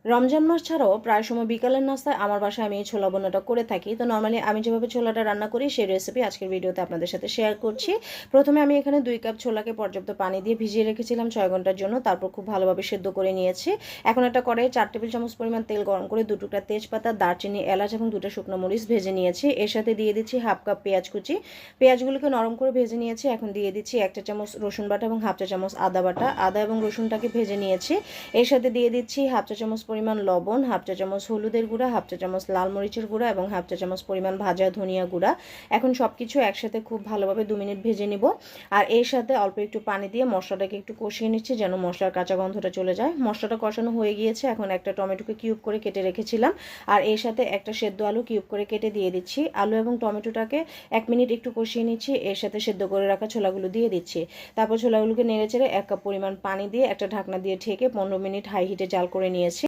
রমজান মাস ছাড়াও প্রায় সময় বিকালের নাস্তায় আমার বাসায় আমি এই ছোলা বোনাটা করে থাকি। তো নর্মালি আমি যেভাবে ছোলাটা রান্না করি সেই রেসিপি আজকের ভিডিওতে আপনাদের সাথে শেয়ার করছি। প্রথমে আমি এখানে 2 কাপ ছোলাকে পর্যাপ্ত পানি দিয়ে ভিজিয়ে রেখেছিলাম 6 ঘন্টার জন্য। তারপর খুব ভালোভাবে সেদ্ধ করে নিয়েছি। এখন একটা কড়াইয়ে 4 টেবিল চামচ পরিমাণ তেল গরম করে 2 টুকরা তেজপাতা, দারচিনি, এলাচ এবং 2টা শুকনো মরিচ ভেজে নিয়েছি। এর সাথে দিয়ে দিচ্ছি হাফ কাপ পেঁয়াজ কুচি। পেঁয়াজগুলোকে নরম করে ভেজে নিয়েছি। এখন দিয়ে দিচ্ছি 1 চা চামচ রসুন বাটা এবং হাফ চা চামচ আদা বাটা। আদা এবং রসুনটাকে ভেজে নিয়েছি। এর সাথে দিয়ে দিচ্ছি হাফ চা চামচ পরিমাণ লবণ, হাফ চা চামচ হলুদের গুঁড়া, হাফ চা চামচ লাল মরিচের গুঁড়া এবং হাফ চা চামচ পরিমাণ ভাজা ধনিয়া গুঁড়া। এখন সব কিছু একসাথে খুব ভালোভাবে 2 মিনিট ভেজে নিব। আর এর সাথে অল্প একটু পানি দিয়ে মশলাটাকে একটু কষিয়ে নিচ্ছি যেন মশলার কাঁচা গন্ধটা চলে যায়। মশলাটা কষানো হয়ে গিয়েছে। এখন একটা টমেটোকে কিউব করে কেটে রেখেছিলাম আর এর সাথে একটা সেদ্ধ আলু কিউব করে কেটে দিয়ে দিচ্ছি। আলু এবং টমেটোটাকে 1 মিনিট একটু কষিয়ে নিচ্ছি। এর সাথে সেদ্ধ করে রাখা ছোলাগুলো দিয়ে দিচ্ছি। তারপর ছোলাগুলোকে নেড়েচেড়ে 1 কাপ পরিমাণ পানি দিয়ে একটা ঢাকনা দিয়ে ঢেকে 15 মিনিট হাই হিটে জাল করে নিয়েছি।